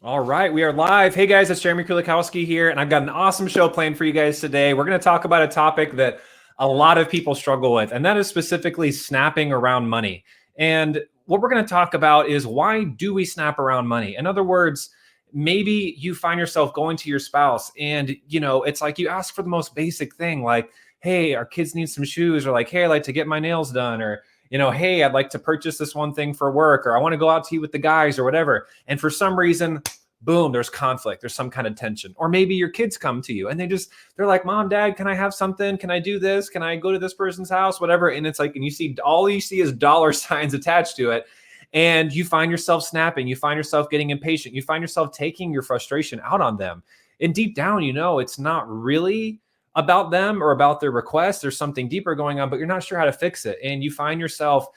All right, we are live. Hey guys, it's Jeremy Kulikowski here, and I've got an awesome show planned for you guys today. We're going to talk about a topic that a lot of people struggle with, and that is specifically snapping around money. And what we're going to talk about is why do we snap around money? In other words, maybe you find yourself going to your spouse and, it's like you ask for the most basic thing, like, hey, our kids need some shoes, or like, hey, I'd like to get my nails done, or hey, I'd like to purchase this one thing for work, or I want to go out to eat with the guys or whatever. And for some reason, boom, there's conflict, there's some kind of tension. Or maybe your kids come to you and they're like, Mom, Dad, can I have something? Can I do this? Can I go to this person's house? Whatever. And it's like, and all you see is dollar signs attached to it. And you find yourself snapping, you find yourself getting impatient, you find yourself taking your frustration out on them. And deep down, it's not really about them or about their request. There's something deeper going on, but you're not sure how to fix it. And you find yourself,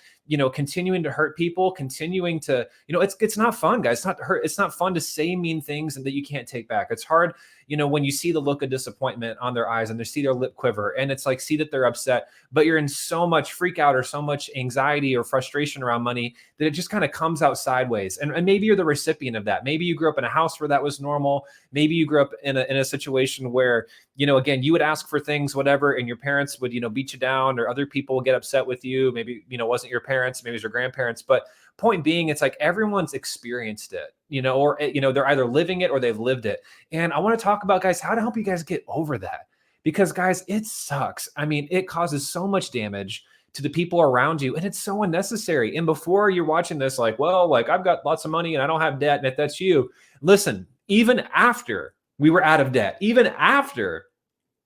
continuing to hurt people, continuing to, it's not fun, guys. It's not fun to say mean things and that you can't take back. It's hard, when you see the look of disappointment on their eyes and they see their lip quiver, and it's like, see that they're upset, but you're in so much freak out or so much anxiety or frustration around money that it just kind of comes out sideways. And maybe you're the recipient of that. Maybe you grew up in a house where that was normal. Maybe you grew up in a situation where, again, you would ask for things, whatever, and your parents would, beat you down, or other people would get upset with you. Maybe, it wasn't your parents, maybe it was your grandparents. But point being, it's like everyone's experienced it, or, they're either living it or they've lived it. And I want to talk about, guys, how to help you guys get over that. Because, guys, it sucks. I mean, it causes so much damage to the people around you, and it's so unnecessary. And before you're watching this, like, well, like, I've got lots of money and I don't have debt. And if that's you, listen, even after we were out of debt, even after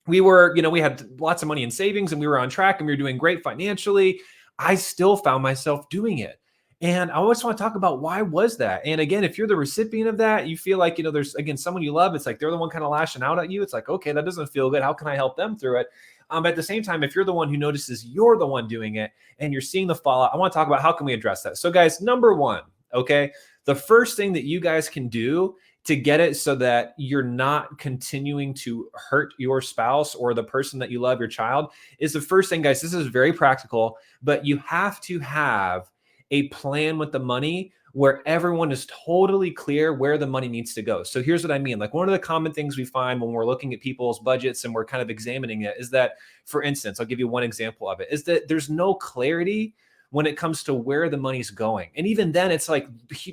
we were, we had lots of money in savings and we were on track and we were doing great financially, I still found myself doing it. And I always want to talk about, why was that? And again, if you're the recipient of that, you feel like, there's, again, someone you love, it's like they're the one kind of lashing out at you. It's like, okay, that doesn't feel good. How can I help them through it? But at the same time, if you're the one who notices you're the one doing it and you're seeing the fallout, I want to talk about how can we address that. So guys, number one, okay, the first thing that you guys can do to get it so that you're not continuing to hurt your spouse or the person that you love, your child, is the first thing, guys. This is very practical, but you have to have a plan with the money where everyone is totally clear where the money needs to go. So here's what I mean. Like, one of the common things we find when we're looking at people's budgets and we're kind of examining it is that, for instance, I'll give you one example of it, is that there's no clarity when it comes to where the money's going. And even then, it's like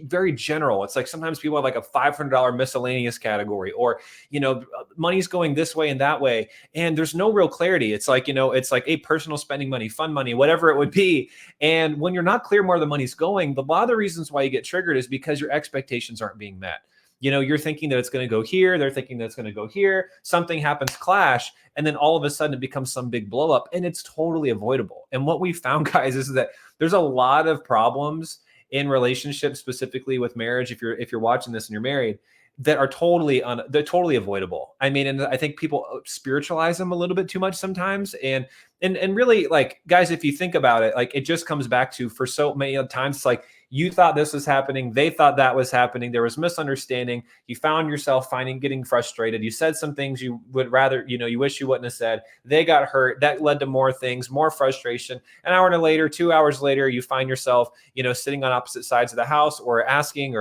very general. It's like sometimes people have like a $500 miscellaneous category, or, money's going this way and that way. And there's no real clarity. It's like, it's like a personal spending money, fun money, whatever it would be. And when you're not clear where the money's going, a lot of the reasons why you get triggered is because your expectations aren't being met. You're thinking that it's going to go here. They're thinking that it's going to go here. Something happens, clash, and then all of a sudden it becomes some big blow up, and it's totally avoidable. And what we found, guys, is that there's a lot of problems in relationships, specifically with marriage. If you're watching this and you're married, that are they're totally avoidable. I mean, and I think people spiritualize them a little bit too much sometimes. And really, like, guys, if you think about it, like, it just comes back to, for so many times, it's like, you thought this was happening, they thought that was happening, there was misunderstanding, you found yourself getting frustrated, you said some things you would rather, you wish you wouldn't have said, they got hurt, that led to more things, more frustration. An hour later, 2 hours later, you find yourself, sitting on opposite sides of the house, or asking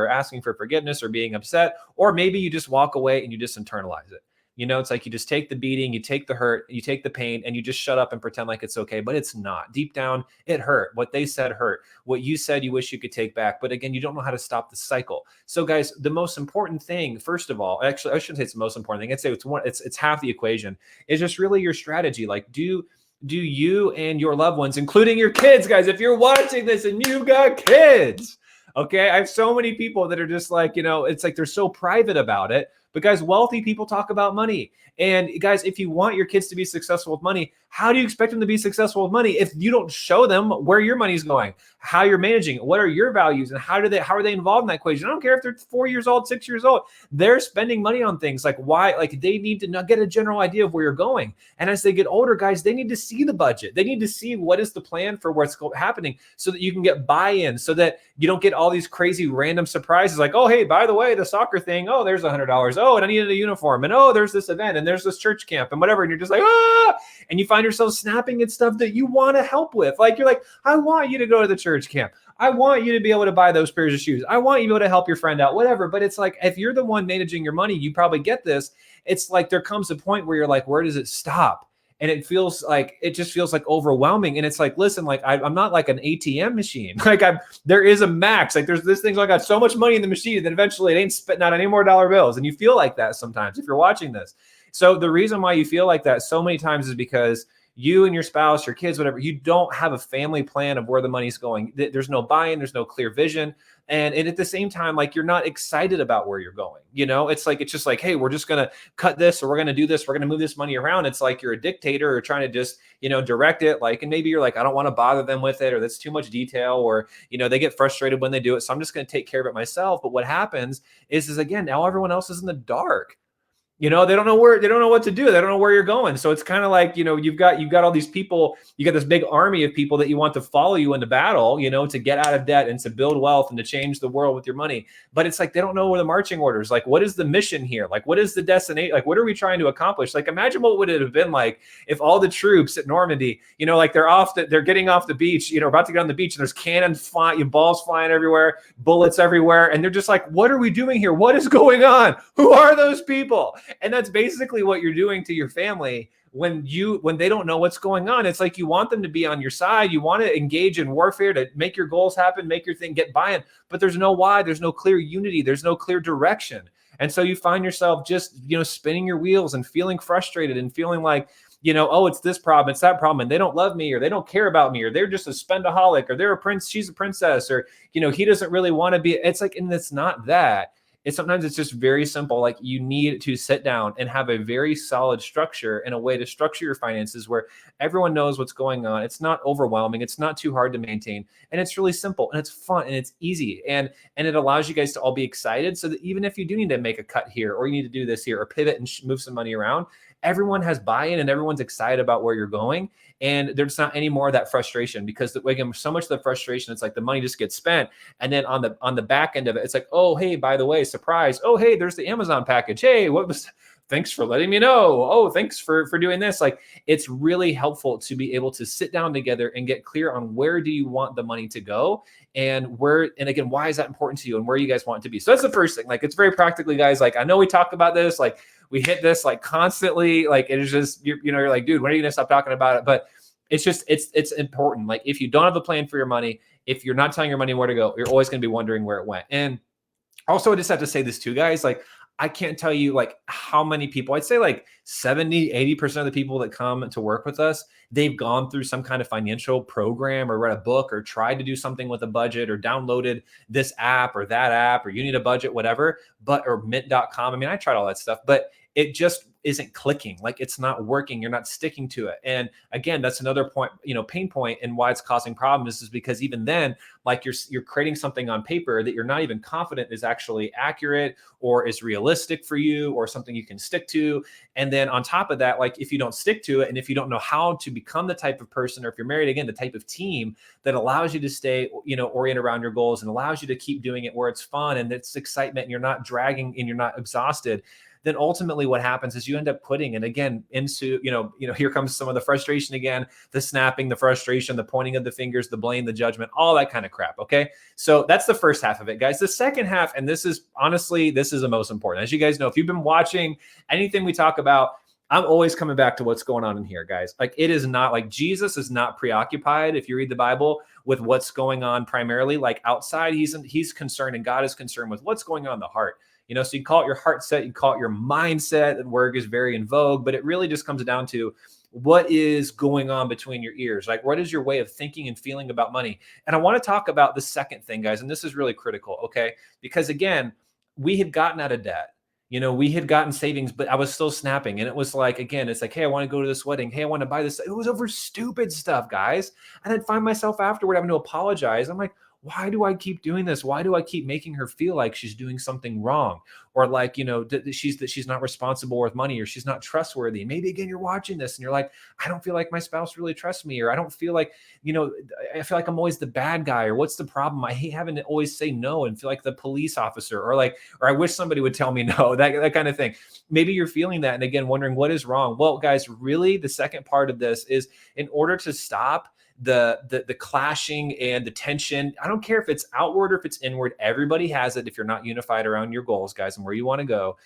for forgiveness, or being upset, or maybe you just walk away and you just internalize it. It's like you just take the beating, you take the hurt, you take the pain, and you just shut up and pretend like it's okay. But it's not. Deep down, it hurt. What they said hurt. What you said, you wish you could take back. But again, you don't know how to stop the cycle. So guys, the most important thing, first of all, actually, I shouldn't say it's the most important thing. I'd say it's half the equation, is just really your strategy. Like, do you and your loved ones, including your kids, guys, if you're watching this and you've got kids, okay, I have so many people that are just like, it's like they're so private about it. But guys, wealthy people talk about money. And guys, if you want your kids to be successful with money, how do you expect them to be successful with money if you don't show them where your money's going, how you're managing it, what are your values, and how are they involved in that equation? I don't care if they're 4 years old, 6 years old, they're spending money on things. Like, why? Like, they need to get a general idea of where you're going. And as they get older, guys, they need to see the budget. They need to see what is the plan for what's happening, so that you can get buy-in, so that you don't get all these crazy random surprises like, oh, hey, by the way, the soccer thing, oh, there's $100. Oh, and I needed a uniform, and oh, there's this event, and there's this church camp, and whatever. And you're just like, ah, and you find yourself snapping at stuff that you want to help with. Like, you're like, I want you to go to the church camp. I want you to be able to buy those pairs of shoes. I want you to be able to help your friend out, whatever. But it's like, if you're the one managing your money, you probably get this. It's like there comes a point where you're like, where does it stop? And it just feels like overwhelming. And it's like, listen, like I'm not like an ATM machine. Like there is a max. Like there's this thing. So I got so much money in the machine, and then eventually it ain't spitting out any more dollar bills. And you feel like that sometimes if you're watching this. So the reason why you feel like that so many times is because you and your spouse, your kids, whatever, you don't have a family plan of where the money's going. There's no buy-in, there's no clear vision. And at the same time, like you're not excited about where you're going. It's just like, hey, we're just going to cut this, or we're going to do this. We're going to move this money around. It's like you're a dictator or trying to just, direct it. Like, and maybe you're like, I don't want to bother them with it, or that's too much detail, or, they get frustrated when they do it. So I'm just going to take care of it myself. But what happens is again, now everyone else is in the dark. They don't know what to do. They don't know where you're going. So it's kind of like, you've got all these people, you got this big army of people that you want to follow you into battle, to get out of debt and to build wealth and to change the world with your money. But it's like, they don't know where the marching orders, like, what is the mission here? Like, what is the destination? Like, what are we trying to accomplish? Like, imagine what would it have been like if all the troops at Normandy, like they're getting off the beach, about to get on the beach, and there's cannons flying, balls flying everywhere, bullets everywhere. And they're just like, what are we doing here? What is going on? Who are those people? And that's basically what you're doing to your family when they don't know what's going on. It's like you want them to be on your side. You want to engage in warfare to make your goals happen, make your thing, get buy-in. But there's no why. There's no clear unity. There's no clear direction. And so you find yourself just, spinning your wheels and feeling frustrated and feeling like, oh, it's this problem, it's that problem, and they don't love me, or they don't care about me, or they're just a spendaholic, or they're a prince, she's a princess, or, he doesn't really want to be. It's like, and it's not that. Sometimes it's just very simple. Like you need to sit down and have a very solid structure and a way to structure your finances where everyone knows what's going on. It's not overwhelming. It's not too hard to maintain. And it's really simple and it's fun and it's easy. And it allows you guys to all be excited so that even if you do need to make a cut here, or you need to do this here, or pivot and move some money around, everyone has buy-in and everyone's excited about where you're going. And there's not any more of that frustration, because again, so much of the frustration, it's like the money just gets spent. And then on the back end of it, it's like, oh, hey, by the way, surprise. Oh, hey, there's the Amazon package. Hey, thanks for letting me know. Oh, thanks for doing this. Like, it's really helpful to be able to sit down together and get clear on where do you want the money to go, and again, why is that important to you, and where you guys want it to be. So that's the first thing. Like, it's very practically, guys. Like, I know we talk about this, like we hit this like constantly, like it is just, you're like, dude, when are you gonna stop talking about it? But it's just, it's important. Like, if you don't have a plan for your money, if you're not telling your money where to go, you're always going to be wondering where it went. And also, I just have to say this too, guys, like, I can't tell you like how many people, I'd say like 70-80% of the people that come to work with us, they've gone through some kind of financial program, or read a book, or tried to do something with a budget, or downloaded this app or that app, or you need a budget, whatever, or mint.com. I mean, I tried all that stuff, but it just isn't clicking. Like, it's not working. You're not sticking to it. And again, that's another point, pain point, and why it's causing problems is because even then, like you're creating something on paper that you're not even confident is actually accurate or is realistic for you, or something you can stick to. And then on top of that, like if you don't stick to it, and if you don't know how to become the type of person, or if you're married, again, the type of team that allows you to stay, oriented around your goals and allows you to keep doing it where it's fun and it's excitement and you're not dragging and you're not exhausted, then ultimately what happens is you end up putting it again into, here comes some of the frustration again, the snapping, the frustration, the pointing of the fingers, the blame, the judgment, all that kind of crap. Okay. So that's the first half of it, guys. The second half, and this is the most important. As you guys know, if you've been watching anything we talk about, I'm always coming back to what's going on in here, guys. Like, it is not like Jesus is not preoccupied, if you read the Bible, with what's going on primarily, like outside. He's concerned, and God is concerned with what's going on in the heart. So you call it your heart set, you call it your mindset. That word is very in vogue, but it really just comes down to what is going on between your ears. Like, what is your way of thinking and feeling about money? And I want to talk about the second thing, guys, and this is really critical, okay? Because again, we had gotten out of debt. We had gotten savings, but I was still snapping. And it was like, again, it's like, hey, I want to go to this wedding. Hey, I want to buy this. It was over stupid stuff, guys. And I'd find myself afterward having to apologize. I'm like, why do I keep doing this? Why do I keep making her feel like she's doing something wrong? Or like, she's not responsible with money, or she's not trustworthy. Maybe again, you're watching this and you're like, I don't feel like my spouse really trusts me, or I don't feel like, I feel like I'm always the bad guy, or what's the problem? I hate having to always say no and feel like the police officer, or I wish somebody would tell me no, that kind of thing. Maybe you're feeling that. And again, wondering what is wrong. Well, guys, really the second part of this is, in order to stop the clashing and the tension. I don't care if it's outward or if it's inward. Everybody has it if you're not unified around your goals, guys, and where you want to go.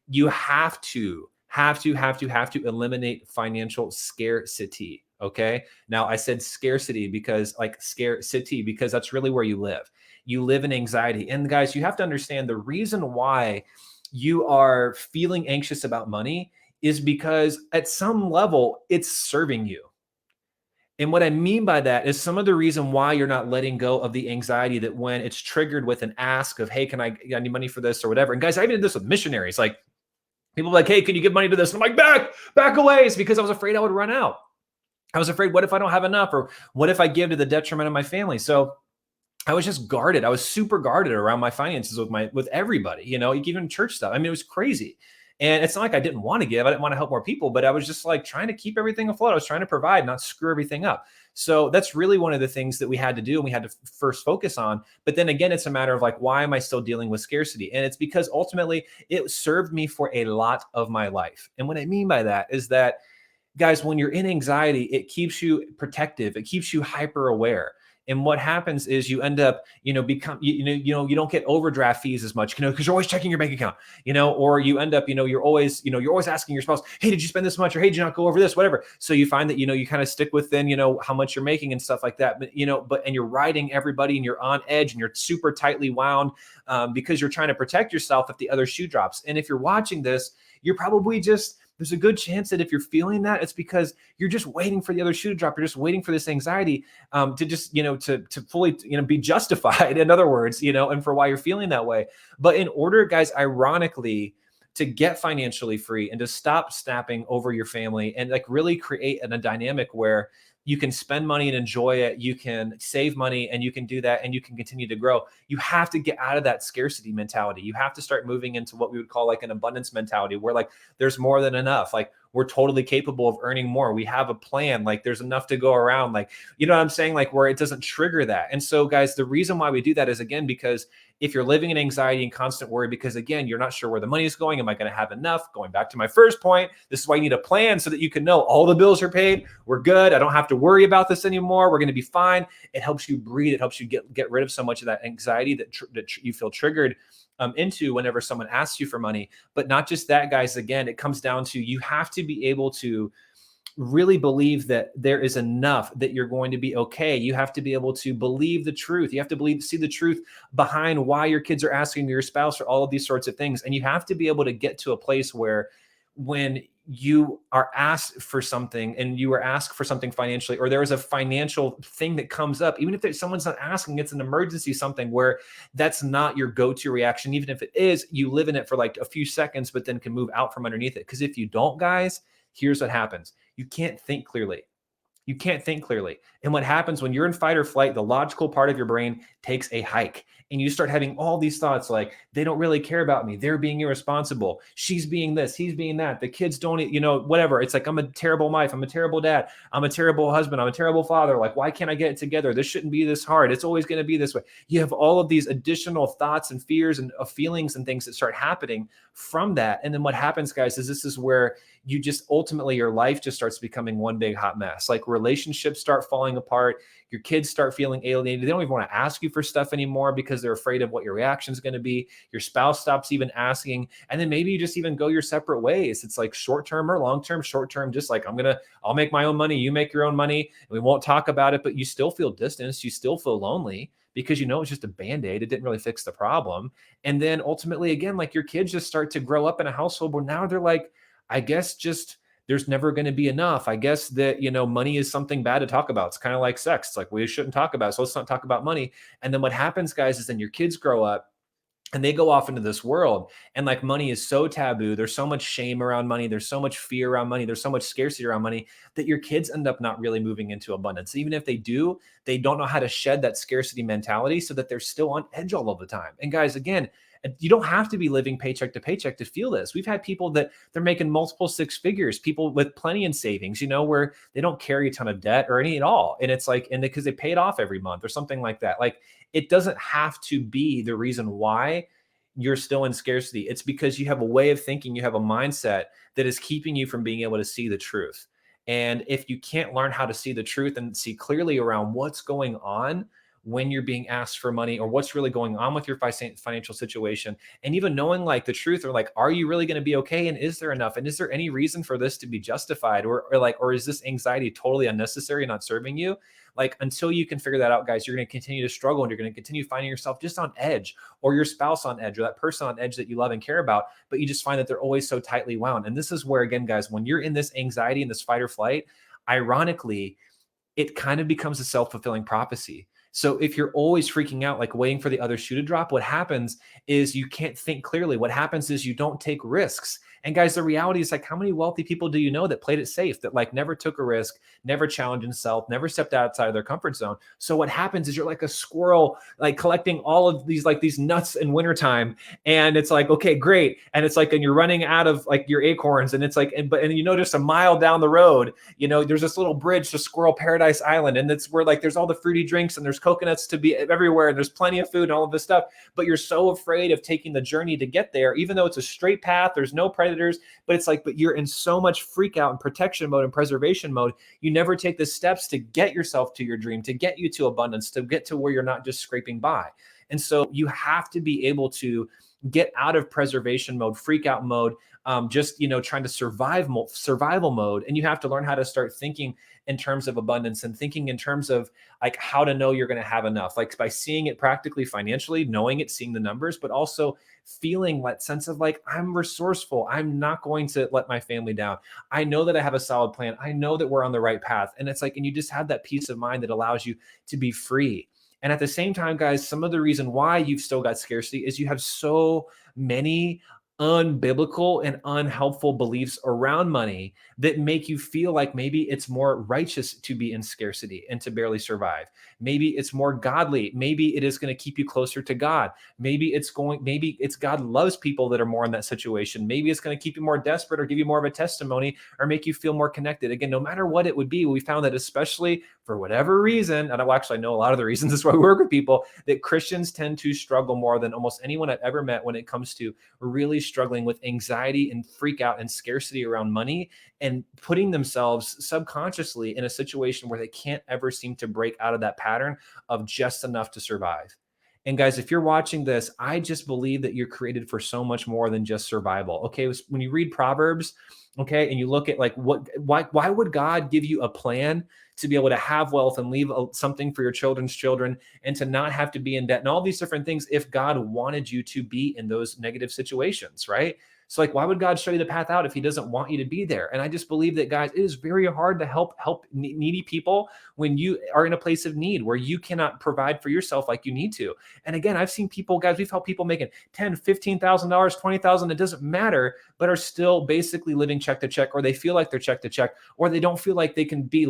You have to eliminate financial scarcity. Okay. Now I said scarcity because like scarcity, because that's really where you live. You live in anxiety. And guys, you have to understand the reason why you are feeling anxious about money is because at some level it's serving you. And what I mean by that is some of the reason why you're not letting go of the anxiety that when it's triggered with an ask of, hey, I need money for this or whatever. And guys, I even did this with missionaries. Like people are like, hey, can you give money to this? And I'm like, back away. It's because I was afraid I would run out. I was afraid, what if I don't have enough? Or what if I give to the detriment of my family? So I was just guarded. I was super guarded around my finances with everybody, even church stuff. I mean, it was crazy. And it's not like I didn't want to give. I didn't want to help more people, but I was just like trying to keep everything afloat. I was trying to provide, not screw everything up. So that's really one of the things that we had to do and we had to first focus on. But then again, it's a matter of like, why am I still dealing with scarcity? And it's because ultimately it served me for a lot of my life. And what I mean by that is that, guys, when you're in anxiety, it keeps you protective. It keeps you hyper aware. And what happens is you end up, you don't get overdraft fees as much, because you're always checking your bank account, or you end up, you're always asking your spouse, hey, did you spend this much? Or hey, did you not go over this, whatever. So you find that, you kind of stick within, how much you're making and stuff like that. But, and you're riding everybody and you're on edge and you're super tightly wound because you're trying to protect yourself if the other shoe drops. And if you're watching this, you're probably there's a good chance that if you're feeling that, it's because you're just waiting for the other shoe to drop. You're just waiting for this anxiety to just, to fully, be justified, in other words, and for why you're feeling that way. But in order, guys, ironically, to get financially free and to stop snapping over your family and like really create a dynamic where you can spend money and enjoy it. You can save money and you can do that and you can continue to grow. You have to get out of that scarcity mentality. You have to start moving into what we would call like an abundance mentality where like there's more than enough. Like we're totally capable of earning more. We have a plan. Like there's enough to go around. Like, you know what I'm saying? Like where it doesn't trigger that. And so guys, the reason why we do that is again, because if you're living in anxiety and constant worry, because again, you're not sure where the money is going. Am I going to have enough? Going back to my first point, this is why you need a plan so that you can know all the bills are paid. We're good. I don't have to worry about this anymore. We're going to be fine. It helps you breathe. It helps you get rid of so much of that anxiety that you feel triggered into whenever someone asks you for money. But not just that, guys. Again, it comes down to you have to be able to really believe that there is enough, that you're going to be okay. You have to be able to believe the truth. You have to see the truth behind why your kids are asking your spouse for all of these sorts of things. And you have to be able to get to a place where when you are asked for something and you are asked for something financially, or there is a financial thing that comes up, even if someone's not asking, it's an emergency, something where that's not your go-to reaction. Even if it is, you live in it for like a few seconds, but then can move out from underneath it. Because if you don't, guys, here's what happens. You can't think clearly. You can't think clearly. And what happens when you're in fight or flight, the logical part of your brain takes a hike and you start having all these thoughts like, they don't really care about me. They're being irresponsible. She's being this, he's being that. The kids don't, whatever. It's like, I'm a terrible wife. I'm a terrible dad. I'm a terrible husband. I'm a terrible father. Like, why can't I get it together? This shouldn't be this hard. It's always going to be this way. You have all of these additional thoughts and fears and feelings and things that start happening from that. And then what happens, guys, is this is where you just ultimately your life just starts becoming one big hot mess. Like relationships start falling apart. Your kids start feeling alienated. They don't even want to ask you for stuff anymore because they're afraid of what your reaction is going to be. Your spouse stops even asking. And then maybe you just even go your separate ways. It's like short-term or long-term. Short-term, just like I'll make my own money. You make your own money. And we won't talk about it, but you still feel distanced. You still feel lonely because it's just a Band-Aid. It didn't really fix the problem. And then ultimately, again, like your kids just start to grow up in a household where now they're like, I guess just there's never going to be enough. I guess that, money is something bad to talk about. It's kind of like sex. It's like, we shouldn't talk about it. So let's not talk about money. And then what happens, guys, is then your kids grow up and they go off into this world and like money is so taboo. There's so much shame around money. There's so much fear around money. There's so much scarcity around money that your kids end up not really moving into abundance. Even if they do, they don't know how to shed that scarcity mentality so that they're still on edge all of the time. And guys, again, you don't have to be living paycheck to paycheck to feel this. We've had people that they're making multiple six figures, people with plenty in savings, where they don't carry a ton of debt or any at all. And it's like, and because they pay it off every month or something like that. Like it doesn't have to be the reason why you're still in scarcity. It's because you have a way of thinking, you have a mindset that is keeping you from being able to see the truth. And if you can't learn how to see the truth and see clearly around what's going on when you're being asked for money, or what's really going on with your financial situation, and even knowing like the truth, or like, are you really going to be okay? And is there enough? And is there any reason for this to be justified? Or is this anxiety totally unnecessary and not serving you? Like, until you can figure that out, guys, you're going to continue to struggle, and you're going to continue finding yourself just on edge, or your spouse on edge, or that person on edge that you love and care about, but you just find that they're always so tightly wound. And this is where, again, guys, when you're in this anxiety and this fight or flight, ironically, it kind of becomes a self-fulfilling prophecy. So if you're always freaking out, like waiting for the other shoe to drop, what happens is you can't think clearly. What happens is you don't take risks. And guys, the reality is, like, how many wealthy people do you know that played it safe, that like never took a risk, never challenged themselves, never stepped outside of their comfort zone? So what happens is you're like a squirrel, like collecting all of these, like these nuts in wintertime. And it's like, okay, great. And it's like, and you're running out of like your acorns, and it's like, and you know, just a mile down the road, you know, there's this little bridge to Squirrel Paradise Island. And that's where like, there's all the fruity drinks, and there's coconuts to be everywhere, and there's plenty of food and all of this stuff. But you're so afraid of taking the journey to get there, even though it's a straight path, there's no predators. But it's like, but you're in so much freak out and protection mode and preservation mode, you never take the steps to get yourself to your dream, to get you to abundance, to get to where you're not just scraping by. And so you have to be able to get out of preservation mode, freak out mode, just, you know, trying to survival mode. And you have to learn how to start thinking in terms of abundance, and thinking in terms of like how to know you're going to have enough, like by seeing it practically financially, knowing it, seeing the numbers, but also feeling that sense of like, I'm resourceful. I'm not going to let my family down. I know that I have a solid plan. I know that we're on the right path. And it's like, and you just have that peace of mind that allows you to be free. And at the same time, guys, some of the reason why you've still got scarcity is you have so many unbiblical and unhelpful beliefs around money that make you feel like maybe it's more righteous to be in scarcity and to barely survive. Maybe it's more godly. Maybe it is going to keep you closer to God. Maybe it's God loves people that are more in that situation. Maybe it's going to keep you more desperate, or give you more of a testimony, or make you feel more connected. Again, no matter what it would be, we found that, especially for whatever reason, and I know a lot of the reasons, that's why we work with people, that Christians tend to struggle more than almost anyone I've ever met when it comes to really struggling with anxiety and freak out and scarcity around money, and putting themselves subconsciously in a situation where they can't ever seem to break out of that pattern of just enough to survive. And guys, if you're watching this, I just believe that you're created for so much more than just survival. Okay, when you read Proverbs, okay, and you look at like why would God give you a plan to be able to have wealth and leave something for your children's children, and to not have to be in debt and all these different things, if God wanted you to be in those negative situations, right? So like, why would God show you the path out if he doesn't want you to be there? And I just believe that, guys, it is very hard to help needy people when you are in a place of need where you cannot provide for yourself like you need to. And again, I've seen people, guys, we've helped people making $10,000, $15,000, $20,000, it doesn't matter, but are still basically living check to check, or they feel like they're check to check, or they don't feel like they can be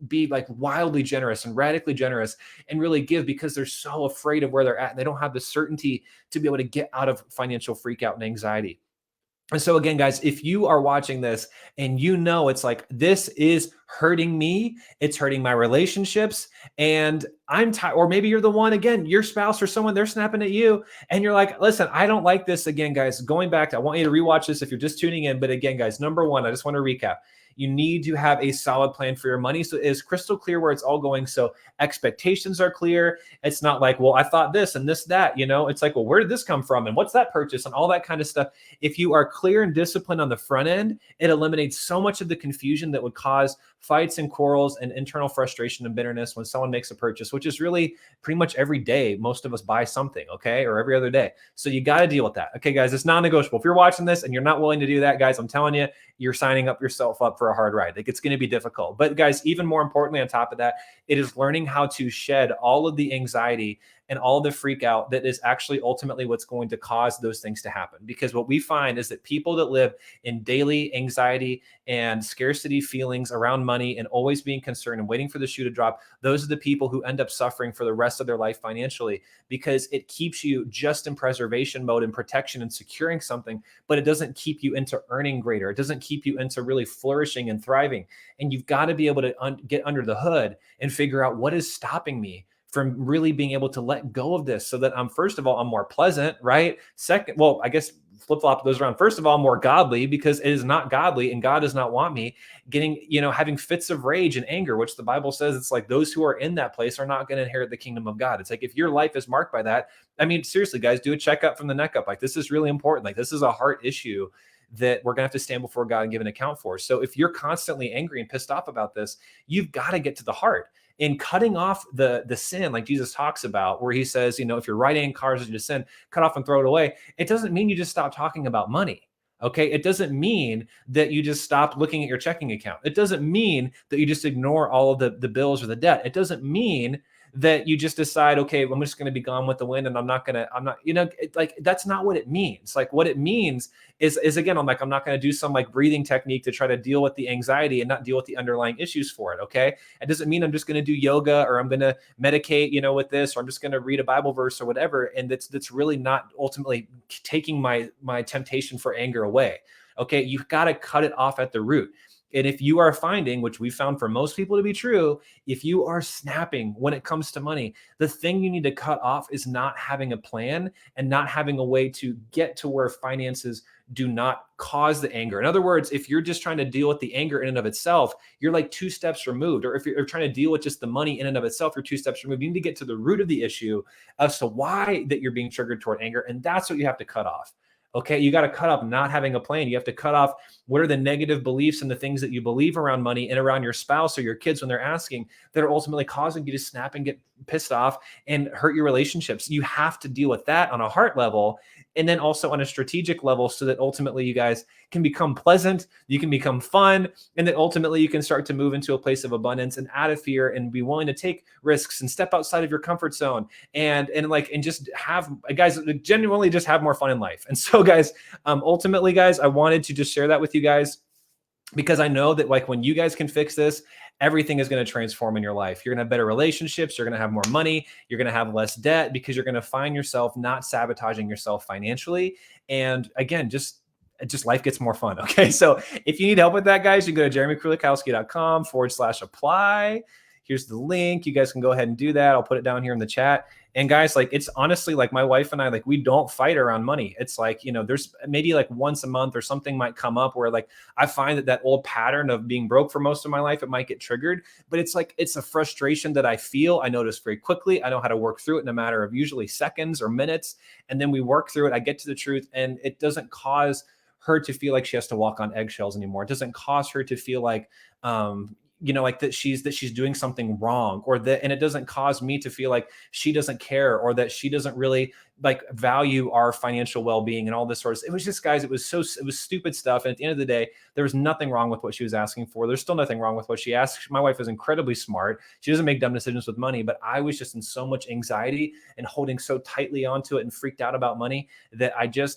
be wildly generous and radically generous and really give, because they're so afraid of where they're at, and they don't have the certainty to be able to get out of financial freak out and anxiety. And so again, guys, if you are watching this and you know it's like, this is hurting me, it's hurting my relationships, and I'm tired, or maybe you're the one, again, your spouse or someone, they're snapping at you, and you're like, listen, I don't like this. Again, guys, going back to, I want you to rewatch this if you're just tuning in. But again, guys, number one, I just want to recap. You need to have a solid plan for your money. So it's crystal clear where it's all going. So expectations are clear. It's not like, well, I thought this and this, that, you know, it's like, well, where did this come from? And what's that purchase and all that kind of stuff. If you are clear and disciplined on the front end, it eliminates so much of the confusion that would cause fights and quarrels and internal frustration and bitterness when someone makes a purchase, which is really pretty much every day. Most of us buy something, okay, or every other day. So you got to deal with that. Okay, guys, it's non-negotiable. If you're watching this and you're not willing to do that, guys, I'm telling you, you're signing yourself up for a hard ride. Like, it's going to be difficult. But guys, even more importantly, on top of that, it is learning how to shed all of the anxiety and all the freak out that is actually ultimately what's going to cause those things to happen. Because what we find is that people that live in daily anxiety and scarcity feelings around money and always being concerned and waiting for the shoe to drop, those are the people who end up suffering for the rest of their life financially, because it keeps you just in preservation mode and protection and securing something, but it doesn't keep you into earning greater. It doesn't keep you into really flourishing and thriving. And you've got to be able to get under the hood and figure out what is stopping me from really being able to let go of this, so that I'm, first of all, I'm more pleasant, right? Second, well, I guess flip-flop those around. First of all, more godly, because it is not godly and God does not want me getting, having fits of rage and anger, which the Bible says it's like those who are in that place are not going to inherit the kingdom of God. It's like if your life is marked by that, I mean, seriously, guys, do a checkup from the neck up. Like this is really important. Like this is a heart issue that we're going to have to stand before God and give an account for. So if you're constantly angry and pissed off about this, you've got to get to the heart. In cutting off the sin, like Jesus talks about, where he says, if your right hand causes you to sin, cut off and throw it away. It doesn't mean you just stop talking about money. Okay. It doesn't mean that you just stop looking at your checking account. It doesn't mean that you just ignore all of the bills or the debt. It doesn't mean that you just decide, okay, well, I'm just going to be gone with the wind and I'm not, like, that's not what it means. Like what it means is again, I'm not going to do some like breathing technique to try to deal with the anxiety and not deal with the underlying issues for it. Okay. It doesn't mean I'm just going to do yoga or I'm going to medicate, with this, or I'm just going to read a Bible verse or whatever. And that's really not ultimately taking my temptation for anger away. Okay. You've got to cut it off at the root. And if you are finding, which we found for most people to be true, if you are snapping when it comes to money, the thing you need to cut off is not having a plan and not having a way to get to where finances do not cause the anger. In other words, if you're just trying to deal with the anger in and of itself, you're like 2 steps removed. Or if you're trying to deal with just the money in and of itself, you're 2 steps removed. You need to get to the root of the issue as to why that you're being triggered toward anger. And that's what you have to cut off. Okay, you got to cut off not having a plan. You have to cut off what are the negative beliefs and the things that you believe around money and around your spouse or your kids when they're asking that are ultimately causing you to snap and get pissed off and hurt your relationships. You have to deal with that on a heart level and then also on a strategic level so that ultimately you guys can become pleasant, you can become fun, and that ultimately you can start to move into a place of abundance and out of fear and be willing to take risks and step outside of your comfort zone and just have, guys, genuinely just have more fun in life. And so guys, ultimately guys, I wanted to just share that with you guys because I know that like when you guys can fix this, everything is going to transform in your life. You're going to have better relationships. You're going to have more money. You're going to have less debt because you're going to find yourself not sabotaging yourself financially. And again, just life gets more fun. Okay. So if you need help with that, guys, you can go to jeremykrulakowski.com/apply. Here's the link. You guys can go ahead and do that. I'll put it down here in the chat. And guys, like, it's honestly like my wife and I, like, we don't fight around money. It's like, there's maybe like once a month or something might come up where like, I find that old pattern of being broke for most of my life, it might get triggered, but it's like, it's a frustration that I feel. I notice very quickly. I know how to work through it in a matter of usually seconds or minutes. And then we work through it. I get to the truth and it doesn't cause her to feel like she has to walk on eggshells anymore. It doesn't cause her to feel like, like that she's doing something wrong and it doesn't cause me to feel like she doesn't care or that she doesn't really like value our financial well-being and all this sort of stuff. It was just, guys, it was stupid stuff. And at the end of the day, there was nothing wrong with what she was asking for. There's still nothing wrong with what she asked. My wife is incredibly smart. She doesn't make dumb decisions with money, but I was just in so much anxiety and holding so tightly onto it and freaked out about money that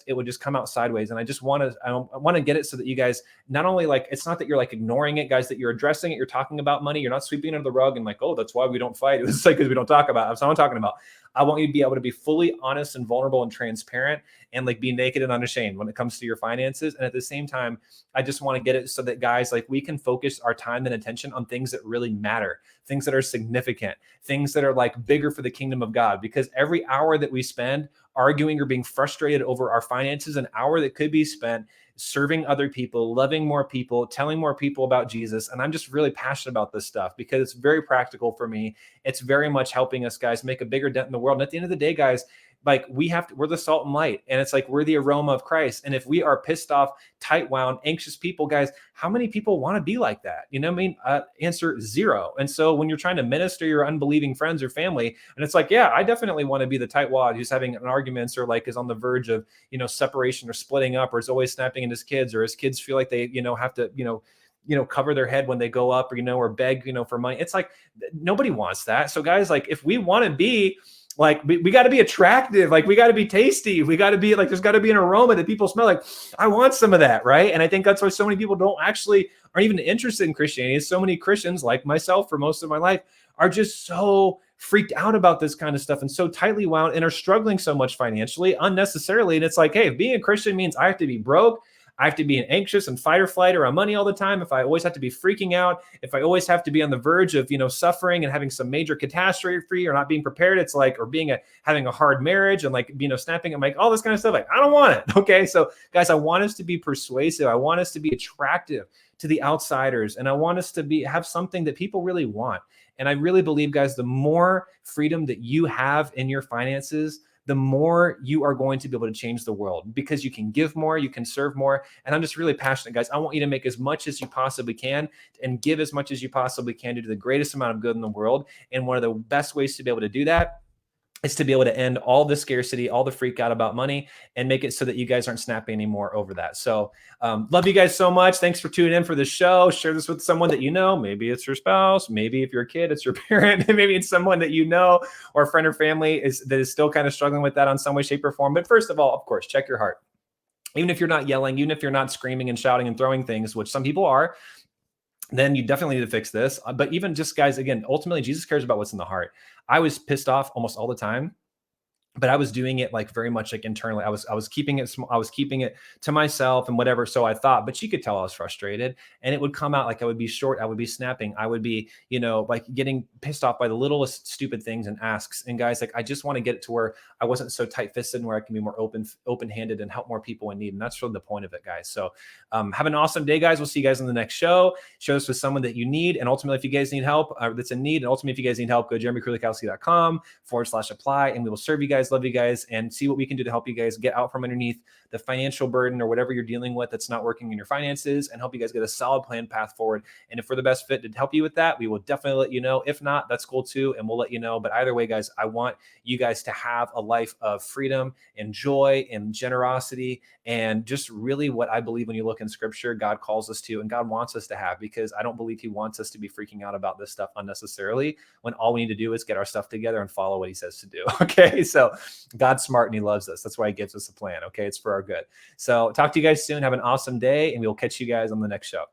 it would just come out sideways. And I want to get it so that you guys, not only like, it's not that you're like ignoring it, guys, that you're addressing it. You're talking about money. You're not sweeping it under the rug and like, oh, that's why we don't fight. It's like, because we don't talk about it. That's what I'm talking about. I want you to be able to be fully honest and vulnerable and transparent and like be naked and unashamed when it comes to your finances. And at the same time, I just want to get it so that, guys, like, we can focus our time and attention on things that really matter, things that are significant, things that are like bigger for the kingdom of God. Because every hour that we spend arguing or being frustrated over our finances, an hour that could be spent serving other people, loving more people, telling more people about Jesus. And I'm just really passionate about this stuff because it's very practical for me. It's very much helping us, guys, make a bigger dent in the world. And at the end of the day, guys, like, we're the salt and light, and it's like, we're the aroma of Christ. And if we are pissed off, tight wound, anxious people, guys, how many people want to be like that? You know what I mean? Answer 0. And so when you're trying to minister your unbelieving friends or family, and it's like, yeah, I definitely want to be the tight wad who's having an argument or like is on the verge of, separation or splitting up, or is always snapping at his kids, or his kids feel like they, have to, cover their head when they go up, or, or beg, for money. It's like, nobody wants that. So guys, like, if we want to be like, we got to be attractive. Like, we got to be tasty. We got to be like, there's got to be an aroma that people smell like, I want some of that. Right. And I think that's why so many people aren't even interested in Christianity. So many Christians, like myself, for most of my life, are just so freaked out about this kind of stuff and so tightly wound and are struggling so much financially unnecessarily. And it's like, hey, if being a Christian means I have to be broke, I have to be anxious and fight or flight around money all the time, if I always have to be freaking out, if I always have to be on the verge of, suffering and having some major catastrophe or not being prepared, it's like, or having a hard marriage and like, snapping at like all this kind of stuff, like, I don't want it. Okay. So guys, I want us to be persuasive. I want us to be attractive to the outsiders. And I want us to have something that people really want. And I really believe, guys, the more freedom that you have in your finances, the more you are going to be able to change the world, because you can give more, you can serve more. And I'm just really passionate, guys. I want you to make as much as you possibly can and give as much as you possibly can to do the greatest amount of good in the world. And one of the best ways to be able to do that is to be able to end all the scarcity, all the freak out about money, and make it so that you guys aren't snapping anymore over that. So love you guys so much. Thanks for tuning in for the show. Share this with someone that you know. Maybe it's your spouse. Maybe if you're a kid, it's your parent. Maybe it's someone that you know or a friend or family that is still kind of struggling with that on some way, shape, or form. But first of all, of course, check your heart. Even if you're not yelling, even if you're not screaming and shouting and throwing things, which some people are, then you definitely need to fix this. But even just, guys, again, ultimately, Jesus cares about what's in the heart. I was pissed off almost all the time, but I was doing it like very much like internally. I was keeping it small. I was keeping it to myself and whatever. So I thought, but she could tell I was frustrated, and it would come out like I would be short. I would be snapping. I would be, like getting pissed off by the littlest stupid things and asks. And guys, like, I just want to get it to where I wasn't so tight fisted and where I can be more open-handed and help more people in need. And that's really the point of it, guys. So have an awesome day, guys. We'll see you guys in the next show. Share this with someone that you need. And ultimately, if you guys need help, that's in need. And ultimately, if you guys need help, go to jeremykurlikowski.com/apply, and we will serve you guys. Love you guys, and see what we can do to help you guys get out from underneath the financial burden or whatever you're dealing with that's not working in your finances, and help you guys get a solid plan path forward. And if we're the best fit to help you with that, we will definitely let you know. If not, that's cool too, and we'll let you know. But either way, guys, I want you guys to have a life of freedom and joy and generosity, and just really what I believe when you look in scripture, God calls us to, and God wants us to have, because I don't believe he wants us to be freaking out about this stuff unnecessarily, when all we need to do is get our stuff together and follow what he says to do. Okay. So God's smart and he loves us. That's why he gives us a plan. Okay. It's for our good. So talk to you guys soon. Have an awesome day, and we'll catch you guys on the next show.